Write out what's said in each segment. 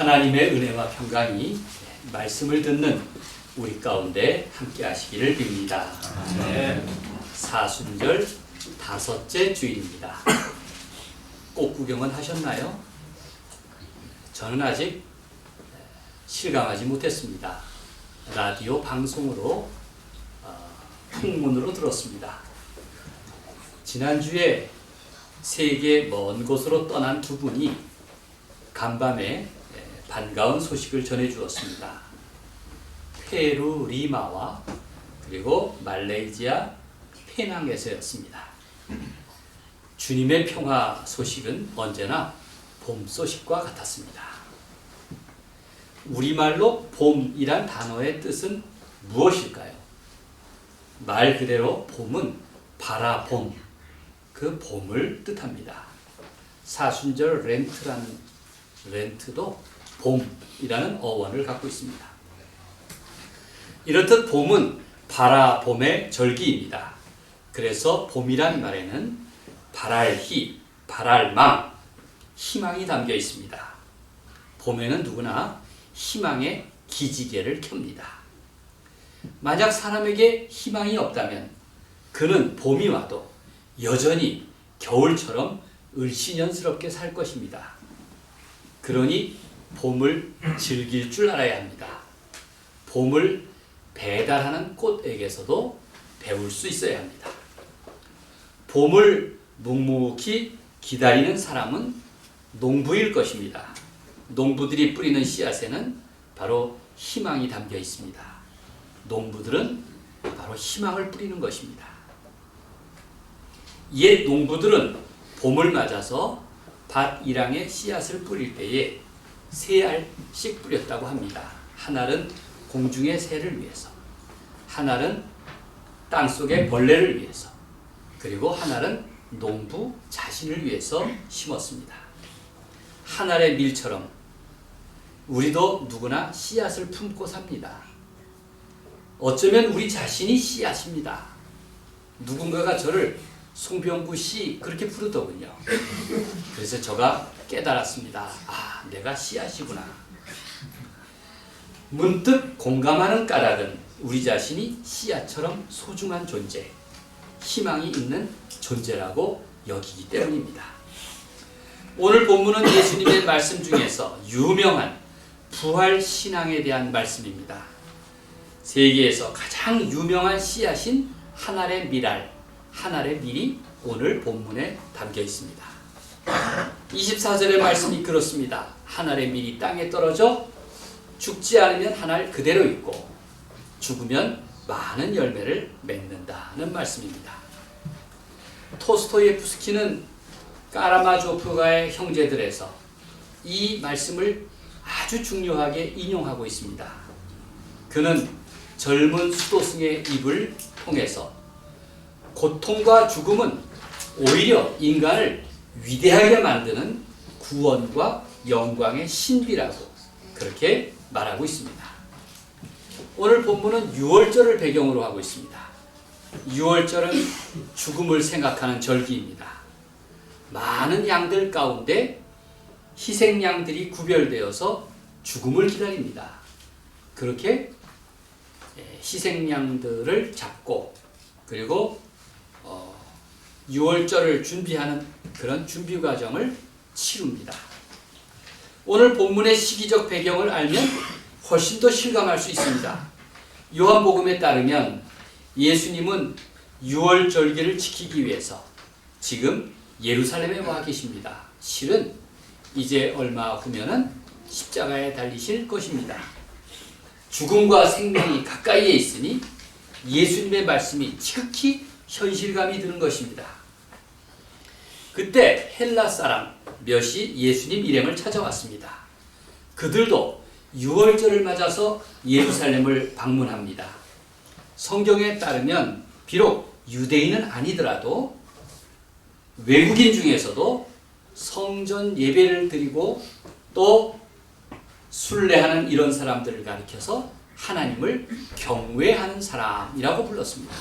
하나님의 은혜와 평강이 말씀을 듣는 우리 가운데 함께 하시기를 빕니다. 네. 사순절 5째 주일입니다. 꽃 구경은 하셨나요? 저는 아직 실감하지 못했습니다. 라디오 방송으로 풍문으로 들었습니다. 지난주에 세계 먼 곳으로 떠난 두 분이 간밤에 반가운 소식을 전해주었습니다. 페루 리마와 그리고 말레이시아 페낭에서였습니다. 주님의 평화 소식은 언제나 봄 소식과 같았습니다. 우리말로 봄이란 단어의 뜻은 무엇일까요? 말 그대로 봄은 바라봄, 그 봄을 뜻합니다. 사순절 렌트도 봄이라는 어원을 갖고 있습니다. 이렇듯 봄은 바라봄의 절기입니다. 그래서 봄이란 말에는 바랄희, 바랄망, 희망이 담겨 있습니다. 봄에는 누구나 희망의 기지개를 켭니다. 만약 사람에게 희망이 없다면 그는 봄이 와도 여전히 겨울처럼 을씨년스럽게 살 것입니다. 그러니 봄을 즐길 줄 알아야 합니다. 봄을 배달하는 꽃에게서도 배울 수 있어야 합니다. 봄을 묵묵히 기다리는 사람은 농부일 것입니다. 농부들이 뿌리는 씨앗에는 바로 희망이 담겨 있습니다. 농부들은 바로 희망을 뿌리는 것입니다. 옛 농부들은 봄을 맞아서 밭 일항에 씨앗을 뿌릴 때에 3알씩 뿌렸다고 합니다. 한 알은 공중의 새를 위해서, 한 알은 땅속의 벌레를 위해서, 그리고 한 알은 농부 자신을 위해서 심었습니다. 한 알의 밀처럼 우리도 누구나 씨앗을 품고 삽니다. 어쩌면 우리 자신이 씨앗입니다. 누군가가 저를 송병구 씨 그렇게 부르더군요. 그래서 제가 깨달았습니다. 아, 내가 씨앗이구나. 문득 공감하는 까닭은 우리 자신이 씨앗처럼 소중한 존재, 희망이 있는 존재라고 여기기 때문입니다. 오늘 본문은 예수님의 말씀 중에서 유명한 부활 신앙에 대한 말씀입니다. 세계에서 가장 유명한 씨앗인 한 알의 밀알, 한 알의 밀이 오늘 본문에 담겨 있습니다. 24절의 말씀이 그렇습니다. 한 알의 밀이 땅에 떨어져 죽지 않으면 한 알 그대로 있고 죽으면 많은 열매를 맺는다는 말씀입니다. 토스토예프스키는 까라마조프가의 형제들에서 이 말씀을 아주 중요하게 인용하고 있습니다. 그는 젊은 수도승의 입을 통해서 고통과 죽음은 오히려 인간을 위대하게 만드는 구원과 영광의 신비라고 그렇게 말하고 있습니다. 오늘 본문은 유월절을 배경으로 하고 있습니다. 유월절은 죽음을 생각하는 절기입니다. 많은 양들 가운데 희생양들이 구별되어서 죽음을 기다립니다. 그렇게 희생양들을 잡고 그리고 유월절을 준비하는 그런 준비 과정을 치릅니다. 오늘 본문의 시기적 배경을 알면 훨씬 더 실감할 수 있습니다. 요한복음에 따르면 예수님은 유월절기를 지키기 위해서 지금 예루살렘에 와 계십니다. 실은 이제 얼마 후면은 십자가에 달리실 것입니다. 죽음과 생명이 가까이에 있으니 예수님의 말씀이 지극히 현실감이 드는 것입니다. 그때 헬라 사람 몇이 예수님 일행을 찾아왔습니다. 그들도 유월절을 맞아서 예루살렘을 방문합니다. 성경에 따르면 비록 유대인은 아니더라도 외국인 중에서도 성전 예배를 드리고 또 순례하는 이런 사람들을 가리켜서 하나님을 경외하는 사람이라고 불렀습니다.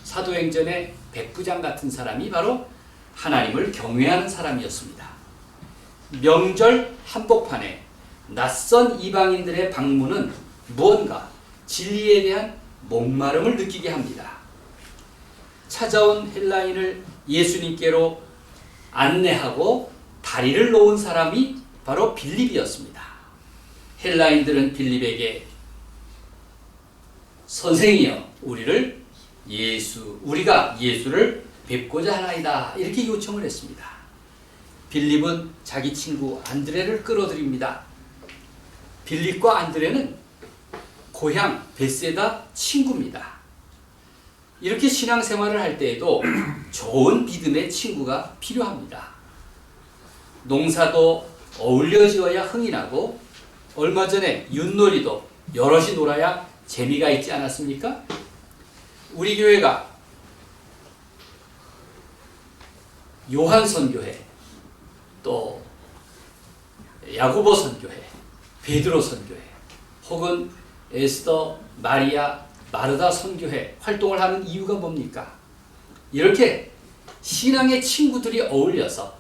사도행전의 백부장 같은 사람이 바로 하나님을 경외하는 사람이었습니다. 명절 한복판에 낯선 이방인들의 방문은 무언가 진리에 대한 목마름을 느끼게 합니다. 찾아온 헬라인을 예수님께로 안내하고 다리를 놓은 사람이 바로 빌립이었습니다. 헬라인들은 빌립에게 선생이여 우리가 예수를 뵙고자 하나이다 이렇게 요청을 했습니다. 빌립은 자기 친구 안드레를 끌어들입니다. 빌립과 안드레는 고향 벳세다 친구입니다. 이렇게 신앙생활을 할 때에도 좋은 믿음의 친구가 필요합니다. 농사도 어울려 지어야 흥이 나고 얼마 전에 윷놀이도 여럿이 놀아야 재미가 있지 않았습니까? 우리 교회가 요한 선교회, 또 야고보 선교회, 베드로 선교회, 혹은 에스더, 마리아, 마르다 선교회 활동을 하는 이유가 뭡니까? 이렇게 신앙의 친구들이 어울려서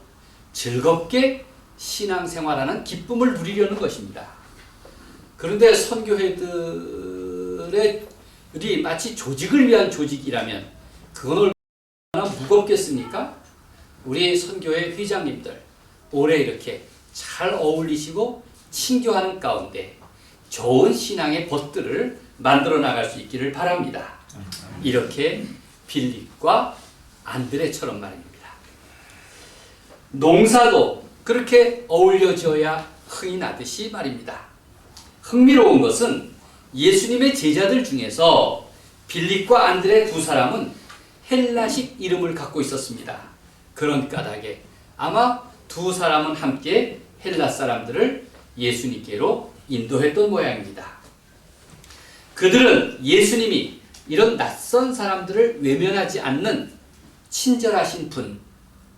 즐겁게 신앙생활하는 기쁨을 누리려는 것입니다. 그런데 선교회들이 마치 조직을 위한 조직이라면 그건 얼마나 무겁겠습니까? 우리 선교회 회장님들 올해 이렇게 잘 어울리시고 친교하는 가운데 좋은 신앙의 벗들을 만들어 나갈 수 있기를 바랍니다. 이렇게 빌립과 안드레처럼 말입니다. 농사도 그렇게 어울려 지어야 흥이 나듯이 말입니다. 흥미로운 것은 예수님의 제자들 중에서 빌립과 안드레 두 사람은 헬라식 이름을 갖고 있었습니다. 그런 까닭에 아마 두 사람은 함께 헬라 사람들을 예수님께로 인도했던 모양입니다. 그들은 예수님이 이런 낯선 사람들을 외면하지 않는 친절하신 분,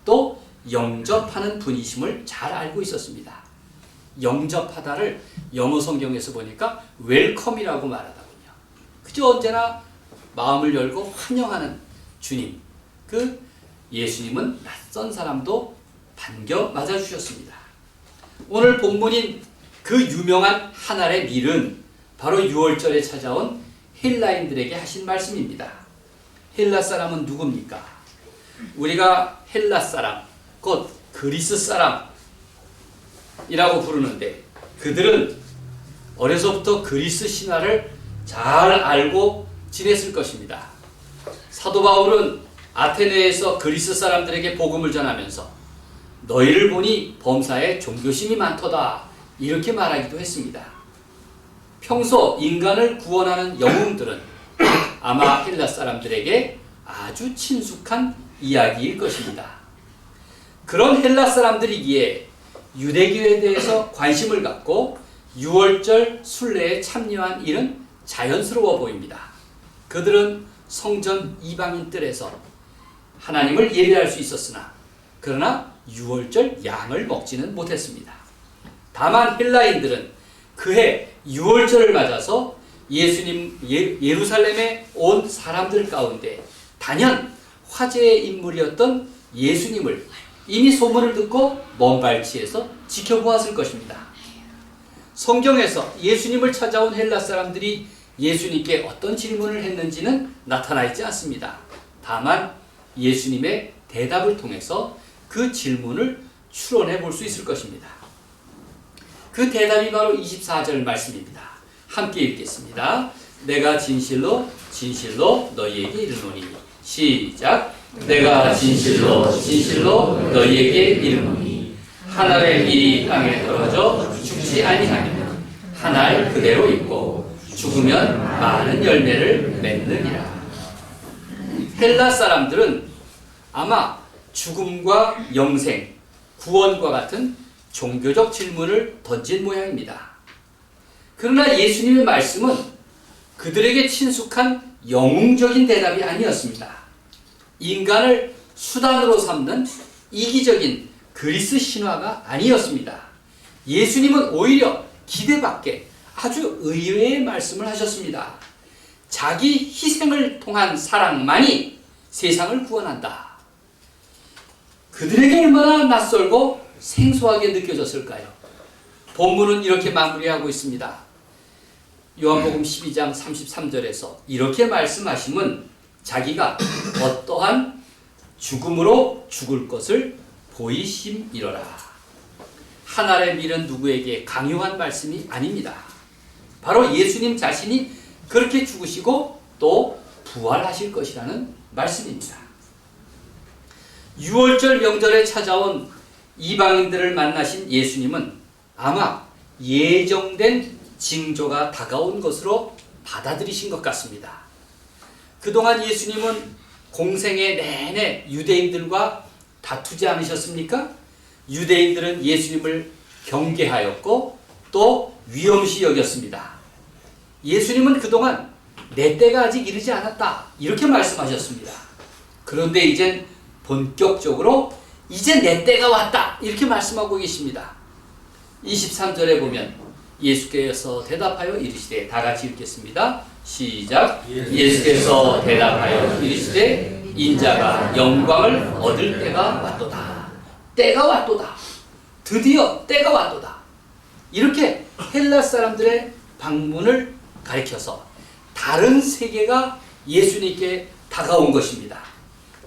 또 영접하는 분이심을 잘 알고 있었습니다. 영접하다를 영어 성경에서 보니까 웰컴이라고 말하더군요. 그저 언제나 마음을 열고 환영하는 주님, 그 예수님은 낯선 사람도 반겨 맞아주셨습니다. 오늘 본문인 그 유명한 한 알의 밀은 바로 6월절에 찾아온 헬라인들에게 하신 말씀입니다. 헬라 사람은 누굽니까? 우리가 헬라 사람, 곧 그리스 사람이라고 부르는데 그들은 어려서부터 그리스 신화를 잘 알고 지냈을 것입니다. 사도 바울은 아테네에서 그리스 사람들에게 복음을 전하면서 너희를 보니 범사에 종교심이 많도다 이렇게 말하기도 했습니다. 평소 인간을 구원하는 영웅들은 아마 헬라 사람들에게 아주 친숙한 이야기일 것입니다. 그런 헬라 사람들이기에 유대교에 대해서 관심을 갖고 6월절 순례에 참여한 일은 자연스러워 보입니다. 그들은 성전 이방인 뜰에서 하나님을 예배할 수 있었으나 그러나 6월절 양을 먹지는 못했습니다. 다만 헬라인들은 그해 6월절을 맞아서 예루살렘에 온 사람들 가운데 단연 화제의 인물이었던 예수님을 이미 소문을 듣고 먼 발치에서 지켜보았을 것입니다. 성경에서 예수님을 찾아온 헬라 사람들이 예수님께 어떤 질문을 했는지는 나타나 있지 않습니다. 다만 예수님의 대답을 통해서 그 질문을 추론해 볼 수 있을 것입니다. 그 대답이 바로 24절 말씀입니다. 함께 읽겠습니다. 내가 진실로 진실로 너희에게 이르노니 시작. 내가 진실로 진실로 너희에게 이르노니 한 알의 밀이 땅에 떨어져 죽지 아니하면 한 알 그대로 있고 죽으면 많은 열매를 맺느니라. 헬라 사람들은 아마 죽음과 영생, 구원과 같은 종교적 질문을 던진 모양입니다. 그러나 예수님의 말씀은 그들에게 친숙한 영웅적인 대답이 아니었습니다. 인간을 수단으로 삼는 이기적인 그리스 신화가 아니었습니다. 예수님은 오히려 기대밖에 아주 의외의 말씀을 하셨습니다. 자기 희생을 통한 사랑만이 세상을 구원한다. 그들에게 얼마나 낯설고 생소하게 느껴졌을까요? 본문은 이렇게 마무리하고 있습니다. 요한복음 12장 33절에서 이렇게 말씀하심은 자기가 어떠한 죽음으로 죽을 것을 보이심이로라. 하늘의 밀은 누구에게 강요한 말씀이 아닙니다. 바로 예수님 자신이 그렇게 죽으시고 또 부활하실 것이라는 말씀입니다. 6월절 명절에 찾아온 이방인들을 만나신 예수님은 아마 예정된 징조가 다가온 것으로 받아들이신 것 같습니다. 그동안 예수님은 공생애 내내 유대인들과 다투지 않으셨습니까? 유대인들은 예수님을 경계하였고 또 위험시 여겼습니다. 예수님은 그동안 내 때가 아직 이르지 않았다 이렇게 말씀하셨습니다. 그런데 이젠 본격적으로 이제 내 때가 왔다 이렇게 말씀하고 계십니다. 23절에 보면 예수께서 대답하여 이르시되, 다 같이 읽겠습니다. 시작. 예수께서 대답하여 이르시되 인자가 영광을 얻을 때가 왔도다. 때가 왔도다. 드디어 때가 왔도다. 이렇게 헬라 사람들의 방문을 가리켜서 다른 세계가 예수님께 다가온 것입니다.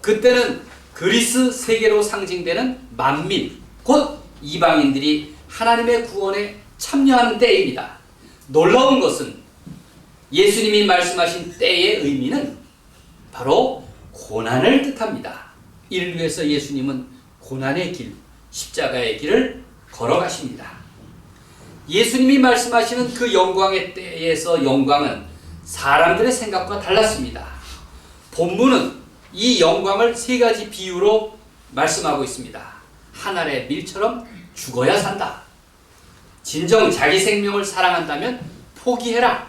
그때는 그리스 세계로 상징되는 만민, 곧 이방인들이 하나님의 구원에 참여하는 때입니다. 놀라운 것은 예수님이 말씀하신 때의 의미는 바로 고난을 뜻합니다. 이를 위해서 예수님은 고난의 길, 십자가의 길을 걸어가십니다. 예수님이 말씀하시는 그 영광의 때에서 영광은 사람들의 생각과 달랐습니다. 본문은 이 영광을 세 가지 비유로 말씀하고 있습니다. 하늘의 밀처럼 죽어야 산다. 진정 자기 생명을 사랑한다면 포기해라.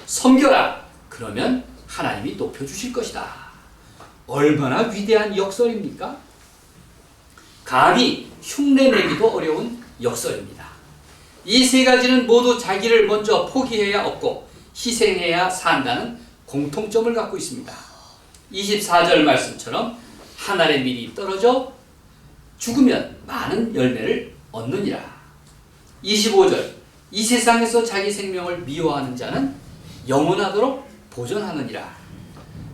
섬겨라. 그러면 하나님이 높여주실 것이다. 얼마나 위대한 역설입니까? 감히 흉내내기도 어려운 역설입니다. 이 세 가지는 모두 자기를 먼저 포기해야 얻고 희생해야 산다는 공통점을 갖고 있습니다. 24절 말씀처럼 하늘의 밀이 떨어져 죽으면 많은 열매를 얻느니라. 25절 이 세상에서 자기 생명을 미워하는 자는 영원하도록 보존하느니라.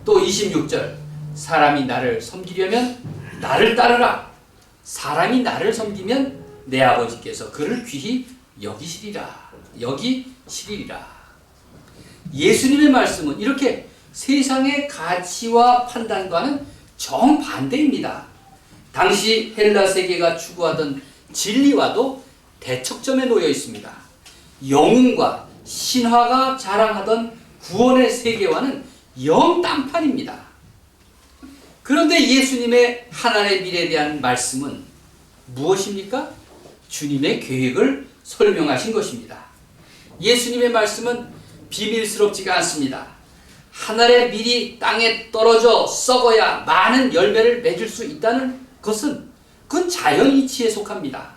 또 26절 사람이 나를 섬기려면 나를 따르라. 사람이 나를 섬기면 내 아버지께서 그를 귀히 여기시리라. 예수님의 말씀은 이렇게 세상의 가치와 판단과는 정반대입니다. 당시 헬라 세계가 추구하던 진리와도 대척점에 놓여 있습니다. 영웅과 신화가 자랑하던 구원의 세계와는 영 딴판입니다. 그런데 예수님의 하늘의 밀에 대한 말씀은 무엇입니까? 주님의 계획을 설명하신 것입니다. 예수님의 말씀은 비밀스럽지가 않습니다. 하늘의 밀이 땅에 떨어져 썩어야 많은 열매를 맺을 수 있다는 것은 그건 자연이치에 속합니다.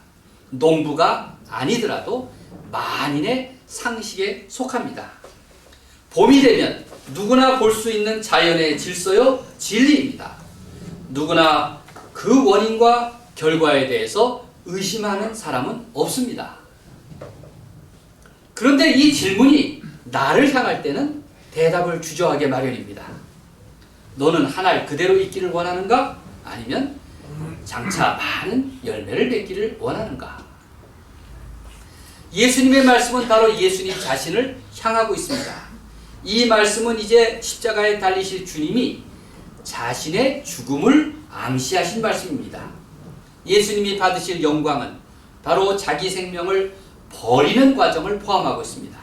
농부가 아니더라도 만인의 상식에 속합니다. 봄이 되면 누구나 볼 수 있는 자연의 질서요 진리입니다. 누구나 그 원인과 결과에 대해서 의심하는 사람은 없습니다. 그런데 이 질문이 나를 향할 때는 대답을 주저하게 마련입니다. 너는 하늘 그대로 있기를 원하는가? 아니면 장차 많은 열매를 맺기를 원하는가? 예수님의 말씀은 바로 예수님 자신을 향하고 있습니다. 이 말씀은 이제 십자가에 달리실 주님이 자신의 죽음을 암시하신 말씀입니다. 예수님이 받으실 영광은 바로 자기 생명을 버리는 과정을 포함하고 있습니다.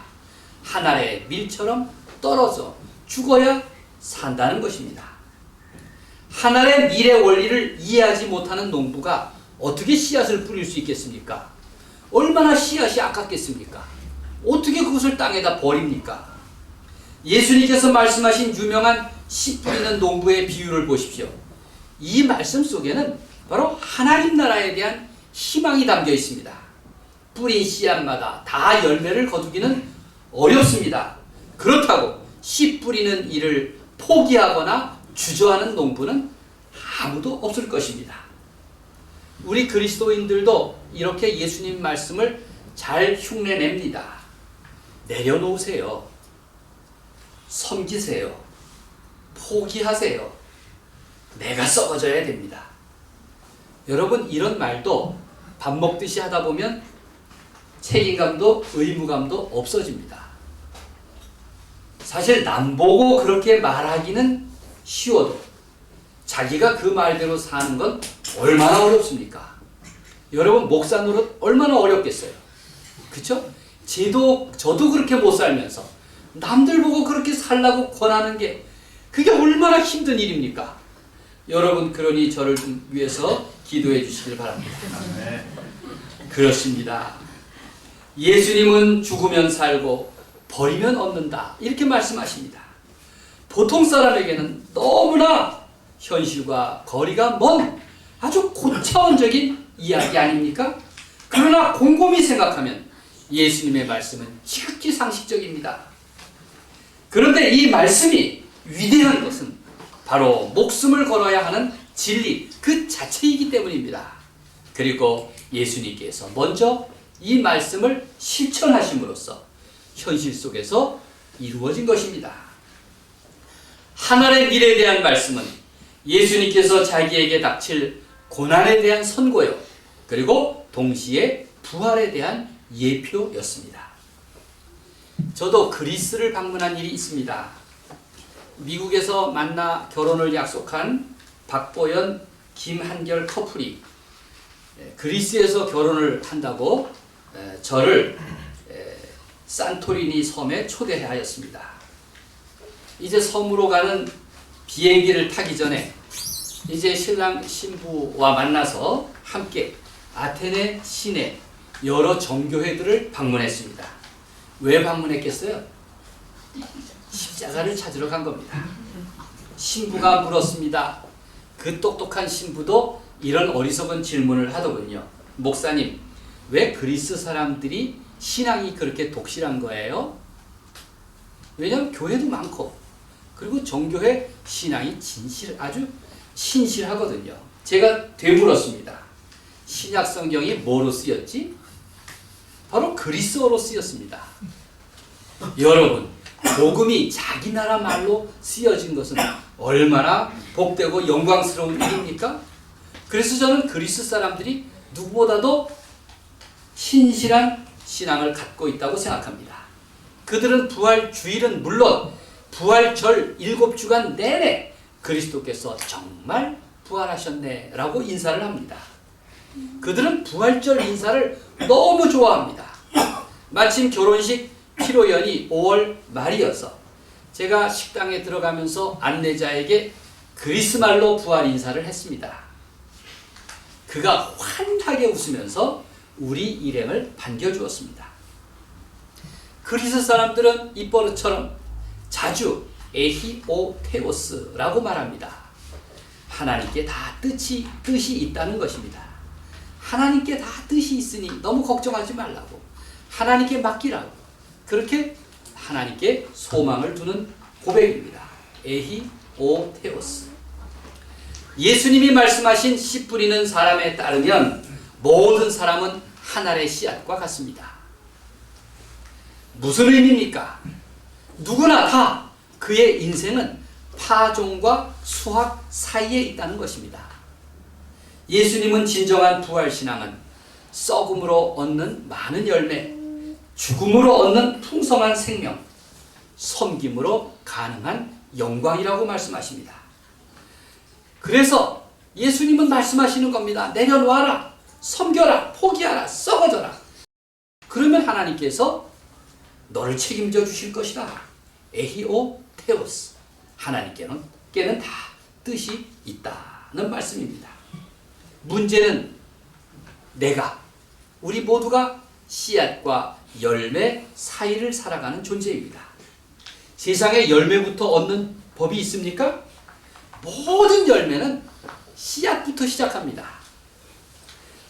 하늘의 밀처럼 떨어져 죽어야 산다는 것입니다. 하늘의 밀의 원리를 이해하지 못하는 농부가 어떻게 씨앗을 뿌릴 수 있겠습니까? 얼마나 씨앗이 아깝겠습니까? 어떻게 그것을 땅에다 버립니까? 예수님께서 말씀하신 유명한 씨 뿌리는 농부의 비유를 보십시오. 이 말씀 속에는 바로 하나님 나라에 대한 희망이 담겨 있습니다. 뿌린 씨앗마다 다 열매를 거두기는 어렵습니다. 그렇다고 씨 뿌리는 일을 포기하거나 주저하는 농부는 아무도 없을 것입니다. 우리 그리스도인들도 이렇게 예수님 말씀을 잘 흉내냅니다. 내려놓으세요. 섬기세요. 포기하세요. 내가 썩어져야 됩니다. 여러분, 이런 말도 밥 먹듯이 하다 보면 책임감도 의무감도 없어집니다. 사실 남 보고 그렇게 말하기는 쉬워도 자기가 그 말대로 사는 건 얼마나 어렵습니까? 여러분, 목사 노릇 얼마나 어렵겠어요? 그쵸? 저도 그렇게 못 살면서 남들 보고 그렇게 살라고 권하는 게 그게 얼마나 힘든 일입니까? 여러분, 그러니 저를 좀 위해서 기도해 주시길 바랍니다. 그렇습니다. 예수님은 죽으면 살고 버리면 얻는다, 이렇게 말씀하십니다. 보통 사람에게는 너무나 현실과 거리가 먼 아주 고차원적인 이야기 아닙니까? 그러나 곰곰이 생각하면 예수님의 말씀은 지극히 상식적입니다. 그런데 이 말씀이 위대한 것은 바로 목숨을 걸어야 하는 진리 그 자체이기 때문입니다. 그리고 예수님께서 먼저 이 말씀을 실천하심으로써 현실 속에서 이루어진 것입니다. 하늘의 미래에 대한 말씀은 예수님께서 자기에게 닥칠 고난에 대한 선고요, 그리고 동시에 부활에 대한 예표였습니다. 저도 그리스를 방문한 일이 있습니다. 미국에서 만나 결혼을 약속한 박보연, 김한결 커플이 그리스에서 결혼을 한다고 저를 산토리니 섬에 초대하였습니다. 이제 섬으로 가는 비행기를 타기 전에 이제 신랑 신부와 만나서 함께 아테네 시내 여러 정교회들을 방문했습니다. 왜 방문했겠어요? 십자가를 찾으러 간 겁니다. 신부가 물었습니다. 그 똑똑한 신부도 이런 어리석은 질문을 하더군요. 목사님, 왜 그리스 사람들이 신앙이 그렇게 독실한 거예요? 왜냐하면 교회도 많고 그리고 정교회 신앙이 아주 신실하거든요. 제가 되물었습니다. 신약 성경이 뭐로 쓰였지? 바로 그리스어로 쓰였습니다. 여러분, 복음이 자기 나라 말로 쓰여진 것은 얼마나 복되고 영광스러운 일입니까? 그래서 저는 그리스 사람들이 누구보다도 신실한 신앙을 갖고 있다고 생각합니다. 그들은 부활 주일은 물론 부활절 7주간 내내 그리스도께서 정말 부활하셨네 라고 인사를 합니다. 그들은 부활절 인사를 너무 좋아합니다. 마침 결혼식 피로연이 5월 말이어서 제가 식당에 들어가면서 안내자에게 그리스말로 부활 인사를 했습니다. 그가 환하게 웃으면서 우리 일행을 반겨주었습니다. 그리스 사람들은 이 버릇처럼 자주 에히오테오스라고 말합니다. 하나님께 다 뜻이 있다는 것입니다. 하나님께 다 뜻이 있으니 너무 걱정하지 말라고, 하나님께 맡기라고, 그렇게 하나님께 소망을 두는 고백입니다. 에히오테오스. 예수님이 말씀하신 씨 뿌리는 사람에 따르면 모든 사람은 한 알의 씨앗과 같습니다. 무슨 의미입니까? 누구나 다 그의 인생은 파종과 수확 사이에 있다는 것입니다. 예수님은 진정한 부활신앙은 썩음으로 얻는 많은 열매, 죽음으로 얻는 풍성한 생명, 섬김으로 가능한 영광이라고 말씀하십니다. 그래서 예수님은 말씀하시는 겁니다. 내려놓아라, 섬겨라, 포기하라, 썩어져라. 그러면 하나님께서 너를 책임져 주실 것이다. 에히오테오스. 하나님께는 다 뜻이 있다는 말씀입니다. 문제는 우리 모두가 씨앗과 열매 사이를 살아가는 존재입니다. 세상에 열매부터 얻는 법이 있습니까? 모든 열매는 씨앗부터 시작합니다.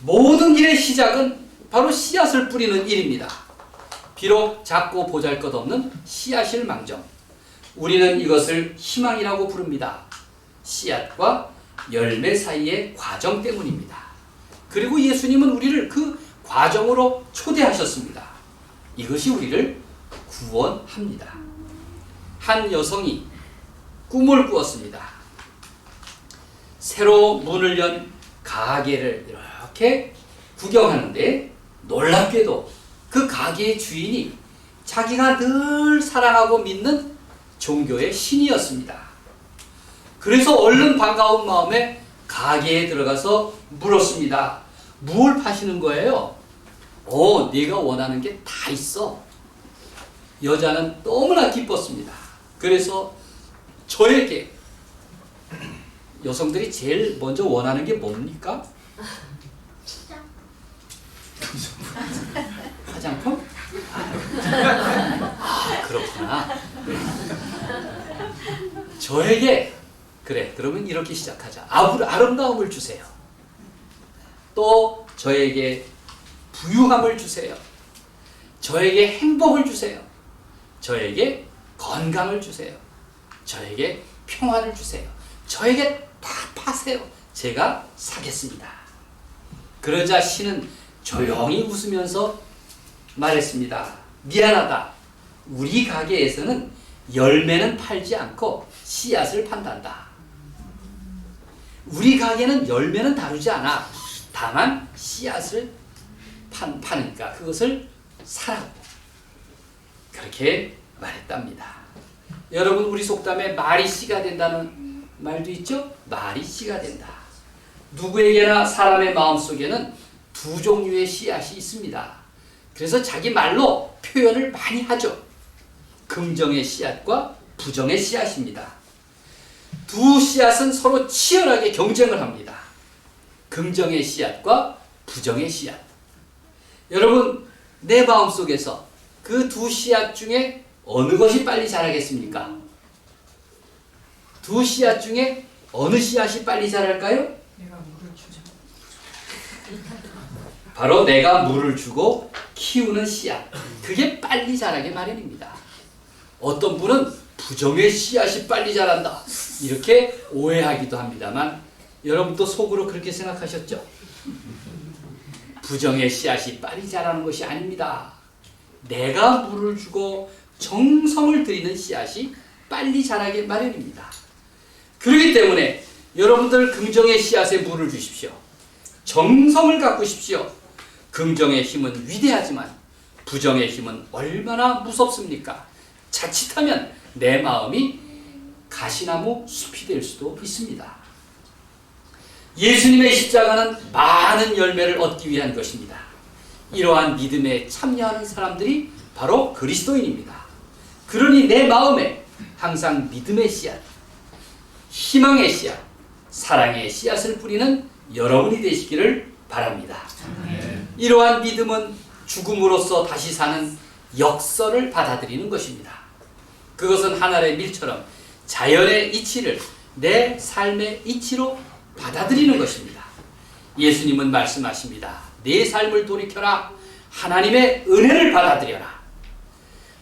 모든 일의 시작은 바로 씨앗을 뿌리는 일입니다. 비록 작고 보잘것없는 씨앗일 망정, 우리는 이것을 희망이라고 부릅니다. 씨앗과 열매 사이의 과정 때문입니다. 그리고 예수님은 우리를 그 과정으로 초대하셨습니다. 이것이 우리를 구원합니다. 한 여성이 꿈을 꾸었습니다. 새로 문을 연 가게를 이렇게 구경하는데 놀랍게도 그 가게의 주인이 자기가 늘 사랑하고 믿는 종교의 신이었습니다. 그래서 얼른 반가운 마음에 가게에 들어가서 물었습니다. 뭘 파시는 거예요? 네가 원하는 게 다 있어. 여자는 너무나 기뻤습니다. 그래서 저에게 여성들이 제일 먼저 원하는 게 뭡니까? 화장품? 그렇구나. 저에게 그래, 그러면 이렇게 시작하자. 아름다움을 주세요. 또 저에게 부유함을 주세요. 저에게 행복을 주세요. 저에게 건강을 주세요. 저에게 평화를 주세요. 저에게 다 파세요. 제가 사겠습니다. 그러자 신은 조용히 웃으면서 말했습니다. 미안하다. 우리 가게에서는 열매는 팔지 않고 씨앗을 판단다. 우리 가게는 열매는 다루지 않아. 다만 씨앗을 파니까 그것을 사라고. 그렇게 말했답니다. 여러분, 우리 속담에 말이 씨가 된다는 말도 있죠? 말이 씨가 된다. 누구에게나 사람의 마음속에는 두 종류의 씨앗이 있습니다. 그래서 자기 말로 표현을 많이 하죠. 긍정의 씨앗과 부정의 씨앗입니다. 두 씨앗은 서로 치열하게 경쟁을 합니다. 긍정의 씨앗과 부정의 씨앗. 여러분, 내 마음속에서 그 두 씨앗 중에 어느 것이 빨리 자라겠습니까? 두 씨앗 중에 어느 씨앗이 빨리 자랄까요? 내가 물을 주자. 바로 내가 물을 주고 키우는 씨앗. 그게 빨리 자라게 마련입니다. 어떤 분은 부정의 씨앗이 빨리 자란다, 이렇게 오해하기도 합니다만, 여러분도 속으로 그렇게 생각하셨죠? 부정의 씨앗이 빨리 자라는 것이 아닙니다. 내가 물을 주고 정성을 들이는 씨앗이 빨리 자라게 마련입니다. 그렇기 때문에 여러분들 긍정의 씨앗에 물을 주십시오. 정성을 가꾸십시오. 긍정의 힘은 위대하지만 부정의 힘은 얼마나 무섭습니까? 자칫하면 내 마음이 가시나무 숲이 될 수도 있습니다. 예수님의 십자가는 많은 열매를 얻기 위한 것입니다. 이러한 믿음에 참여하는 사람들이 바로 그리스도인입니다. 그러니 내 마음에 항상 믿음의 씨앗, 희망의 씨앗, 사랑의 씨앗을 뿌리는 여러분이 되시기를 바랍니다. 이러한 믿음은 죽음으로써 다시 사는 역설을 받아들이는 것입니다. 그것은 하늘의 밀처럼 자연의 이치를 내 삶의 이치로 받아들이는 것입니다. 예수님은 말씀하십니다. 내 삶을 돌이켜라. 하나님의 은혜를 받아들여라.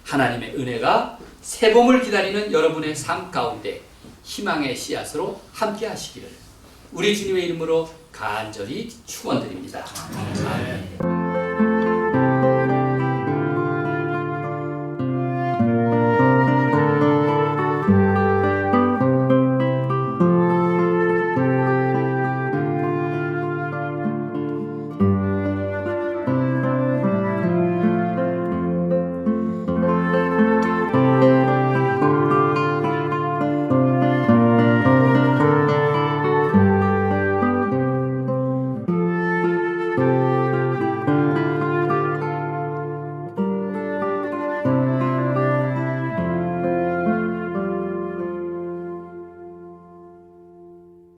하나님의 은혜가 새봄을 기다리는 여러분의 삶 가운데 희망의 씨앗으로 함께 하시기를 우리 주님의 이름으로 간절히 축원드립니다. 아멘.